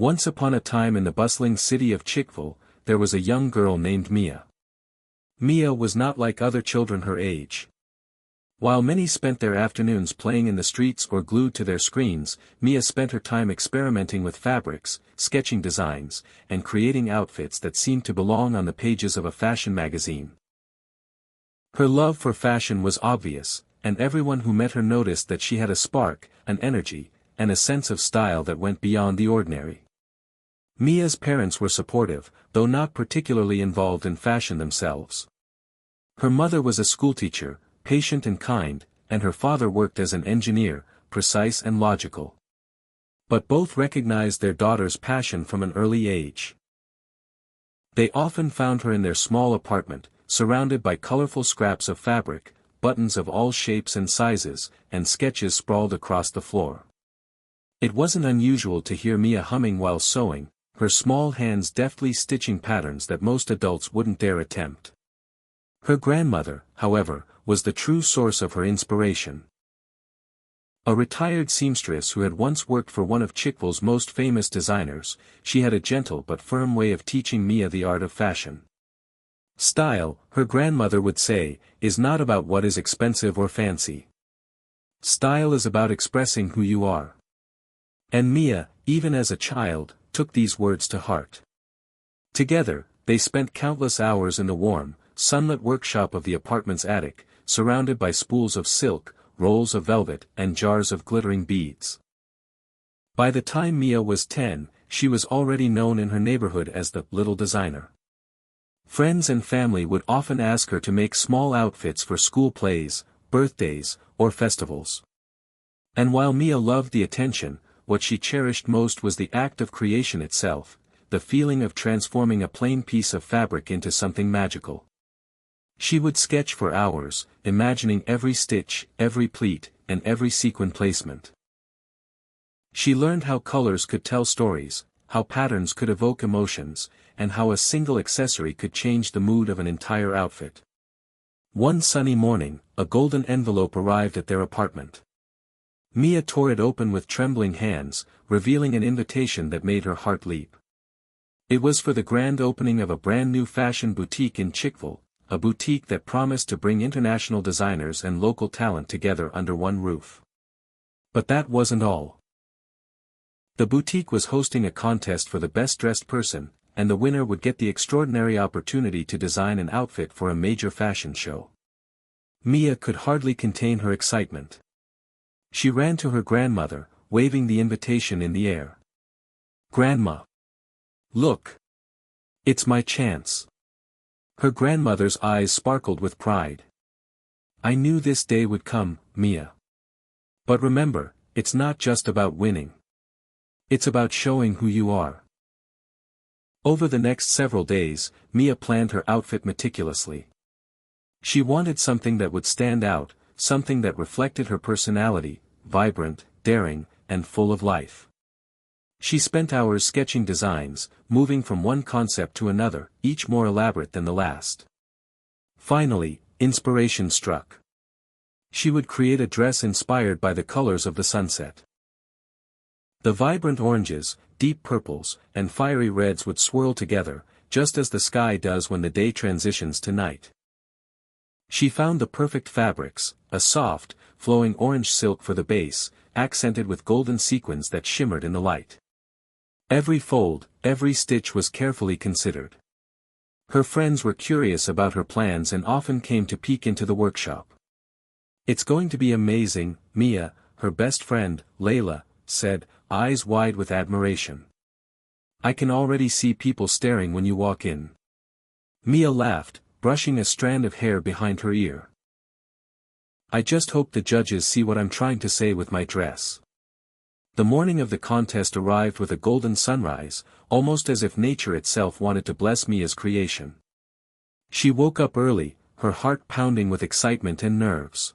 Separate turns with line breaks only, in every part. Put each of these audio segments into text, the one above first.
Once upon a time in the bustling city of Chikvil, there was a young girl named Mia. Mia was not like other children her age. While many spent their afternoons playing in the streets or glued to their screens, Mia spent her time experimenting with fabrics, sketching designs, and creating outfits that seemed to belong on the pages of a fashion magazine. Her love for fashion was obvious, and everyone who met her noticed that she had a spark, an energy, and a sense of style that went beyond the ordinary. Mia's parents were supportive, though not particularly involved in fashion themselves. Her mother was a schoolteacher, patient and kind, and her father worked as an engineer, precise and logical. But both recognized their daughter's passion from an early age. They often found her in their small apartment, surrounded by colorful scraps of fabric, buttons of all shapes and sizes, and sketches sprawled across the floor. It wasn't unusual to hear Mia humming while sewing, her small hands deftly stitching patterns that most adults wouldn't dare attempt. Her grandmother, however, was the true source of her inspiration. A retired seamstress who had once worked for one of Chikvil's most famous designers, she had a gentle but firm way of teaching Mia the art of fashion. Style, her grandmother would say, is not about what is expensive or fancy. Style is about expressing who you are. And Mia, even as a child, took these words to heart. Together, they spent countless hours in the warm, sunlit workshop of the apartment's attic, surrounded by spools of silk, rolls of velvet, and jars of glittering beads. By the time Mia was 10, she was already known in her neighborhood as the little designer. Friends and family would often ask her to make small outfits for school plays, birthdays, or festivals. And while Mia loved the attention, what she cherished most was the act of creation itself, the feeling of transforming a plain piece of fabric into something magical. She would sketch for hours, imagining every stitch, every pleat, and every sequin placement. She learned how colors could tell stories, how patterns could evoke emotions, and how a single accessory could change the mood of an entire outfit. One sunny morning, a golden envelope arrived at their apartment. Mia tore it open with trembling hands, revealing an invitation that made her heart leap. It was for the grand opening of a brand new fashion boutique in Chikvil, a boutique that promised to bring international designers and local talent together under one roof. But that wasn't all. The boutique was hosting a contest for the best-dressed person, and the winner would get the extraordinary opportunity to design an outfit for a major fashion show. Mia could hardly contain her excitement. She ran to her grandmother, waving the invitation in the air. "Grandma! Look! It's my chance!" Her grandmother's eyes sparkled with pride. "I knew this day would come, Mia. But remember, it's not just about winning. It's about showing who you are." Over the next several days, Mia planned her outfit meticulously. She wanted something that would stand out, something that reflected her personality, vibrant, daring, and full of life. She spent hours sketching designs, moving from one concept to another, each more elaborate than the last. Finally, inspiration struck. She would create a dress inspired by the colors of the sunset. The vibrant oranges, deep purples, and fiery reds would swirl together, just as the sky does when the day transitions to night. She found the perfect fabrics, a soft, flowing orange silk for the base, accented with golden sequins that shimmered in the light. Every fold, every stitch was carefully considered. Her friends were curious about her plans and often came to peek into the workshop. "It's going to be amazing," Mia, her best friend, Layla, said, eyes wide with admiration. "I can already see people staring when you walk in." Mia laughed, brushing a strand of hair behind her ear. "I just hope the judges see what I'm trying to say with my dress." The morning of the contest arrived with a golden sunrise, almost as if nature itself wanted to bless Mia's creation. She woke up early, her heart pounding with excitement and nerves.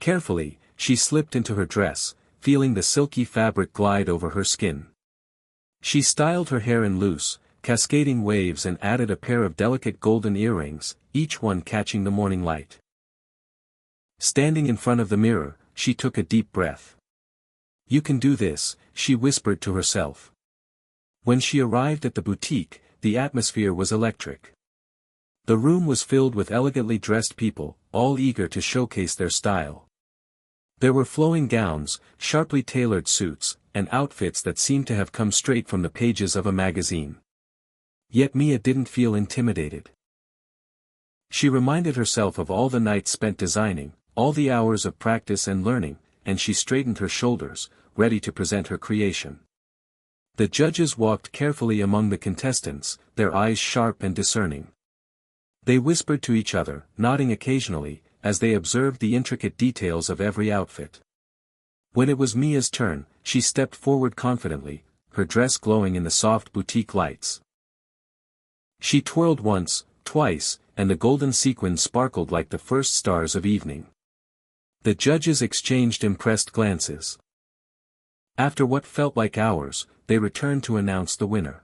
Carefully, she slipped into her dress, feeling the silky fabric glide over her skin. She styled her hair in loose, cascading waves and added a pair of delicate golden earrings, each one catching the morning light. Standing in front of the mirror, she took a deep breath. "You can do this," she whispered to herself. When she arrived at the boutique, the atmosphere was electric. The room was filled with elegantly dressed people, all eager to showcase their style. There were flowing gowns, sharply tailored suits, and outfits that seemed to have come straight from the pages of a magazine. Yet Mia didn't feel intimidated. She reminded herself of all the nights spent designing, all the hours of practice and learning, and she straightened her shoulders, ready to present her creation. The judges walked carefully among the contestants, their eyes sharp and discerning. They whispered to each other, nodding occasionally, as they observed the intricate details of every outfit. When it was Mia's turn, she stepped forward confidently, her dress glowing in the soft boutique lights. She twirled once, twice, and the golden sequins sparkled like the first stars of evening. The judges exchanged impressed glances. After what felt like hours, they returned to announce the winner.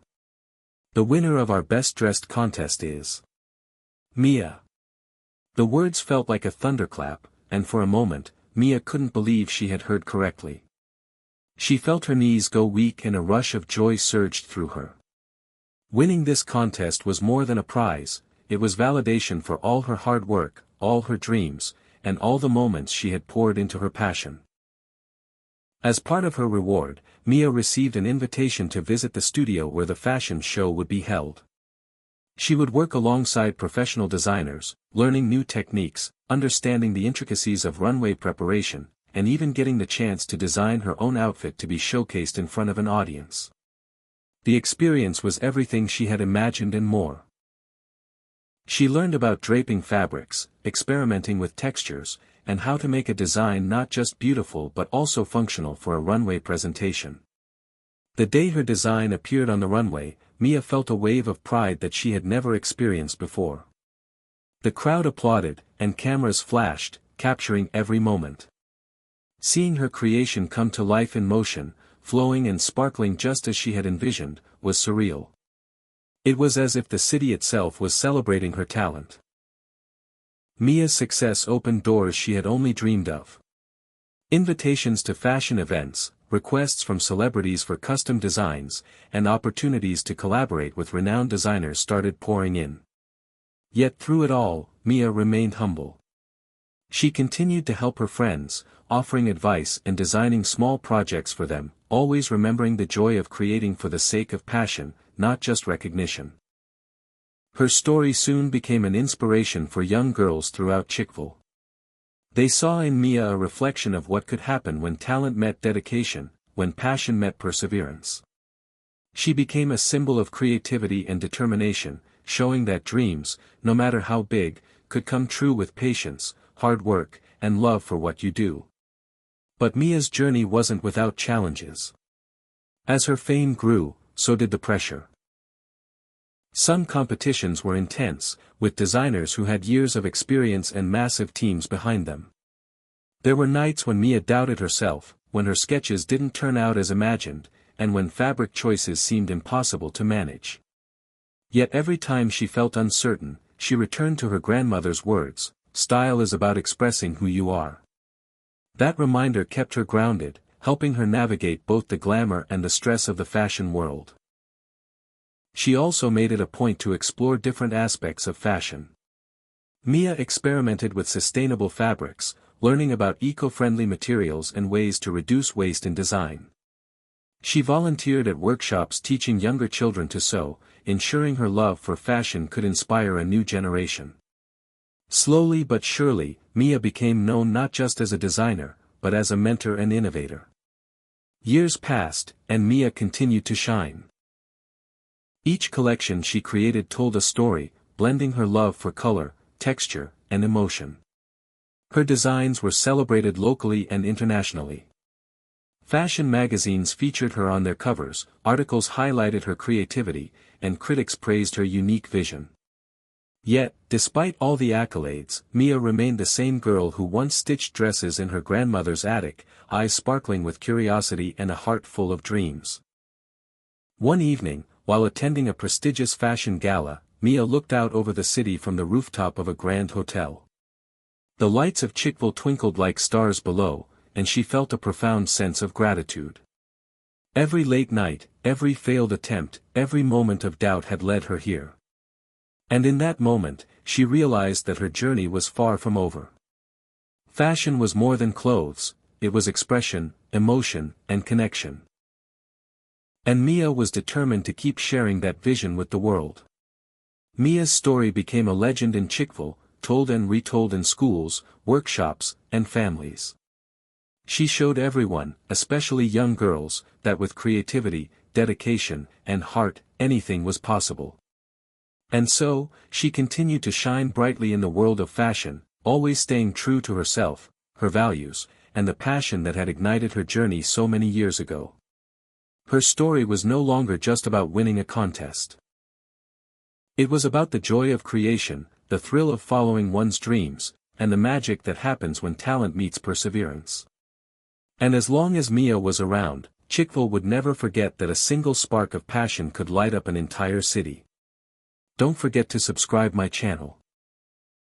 The winner of our best-dressed contest is Mia. The words felt like a thunderclap, and for a moment, Mia couldn't believe she had heard correctly. She felt her knees go weak and a rush of joy surged through her. Winning this contest was more than a prize, it was validation for all her hard work, all her dreams, and all the moments she had poured into her passion. As part of her reward, Mia received an invitation to visit the studio where the fashion show would be held. She would work alongside professional designers, learning new techniques, understanding the intricacies of runway preparation, and even getting the chance to design her own outfit to be showcased in front of an audience. The experience was everything she had imagined and more. She learned about draping fabrics, experimenting with textures, and how to make a design not just beautiful but also functional for a runway presentation. The day her design appeared on the runway, Mia felt a wave of pride that she had never experienced before. The crowd applauded, and cameras flashed, capturing every moment. Seeing her creation come to life in motion, flowing and sparkling just as she had envisioned, was surreal. It was as if the city itself was celebrating her talent. Mia's success opened doors she had only dreamed of. Invitations to fashion events, requests from celebrities for custom designs, and opportunities to collaborate with renowned designers started pouring in. Yet through it all, Mia remained humble. She continued to help her friends, offering advice and designing small projects for them, always remembering the joy of creating for the sake of passion, not just recognition. Her story soon became an inspiration for young girls throughout Chikvil. They saw in Mia a reflection of what could happen when talent met dedication, when passion met perseverance. She became a symbol of creativity and determination, showing that dreams, no matter how big, could come true with patience, hard work, and love for what you do. But Mia's journey wasn't without challenges. As her fame grew, so did the pressure. Some competitions were intense, with designers who had years of experience and massive teams behind them. There were nights when Mia doubted herself, when her sketches didn't turn out as imagined, and when fabric choices seemed impossible to manage. Yet every time she felt uncertain, she returned to her grandmother's words, "Style is about expressing who you are." That reminder kept her grounded, helping her navigate both the glamour and the stress of the fashion world. She also made it a point to explore different aspects of fashion. Mia experimented with sustainable fabrics, learning about eco-friendly materials and ways to reduce waste in design. She volunteered at workshops teaching younger children to sew, ensuring her love for fashion could inspire a new generation. Slowly but surely, Mia became known not just as a designer, but as a mentor and innovator. Years passed, and Mia continued to shine. Each collection she created told a story, blending her love for color, texture, and emotion. Her designs were celebrated locally and internationally. Fashion magazines featured her on their covers, articles highlighted her creativity, and critics praised her unique vision. Yet, despite all the accolades, Mia remained the same girl who once stitched dresses in her grandmother's attic, eyes sparkling with curiosity and a heart full of dreams. One evening, while attending a prestigious fashion gala, Mia looked out over the city from the rooftop of a grand hotel. The lights of Chikvil twinkled like stars below, and she felt a profound sense of gratitude. Every late night, every failed attempt, every moment of doubt had led her here. And in that moment, she realized that her journey was far from over. Fashion was more than clothes, it was expression, emotion, and connection. And Mia was determined to keep sharing that vision with the world. Mia's story became a legend in Chikvil, told and retold in schools, workshops, and families. She showed everyone, especially young girls, that with creativity, dedication, and heart, anything was possible. And so, she continued to shine brightly in the world of fashion, always staying true to herself, her values, and the passion that had ignited her journey so many years ago. Her story was no longer just about winning a contest. It was about the joy of creation, the thrill of following one's dreams, and the magic that happens when talent meets perseverance. And as long as Mia was around, Chikvil would never forget that a single spark of passion could light up an entire city. Don't forget to subscribe my channel.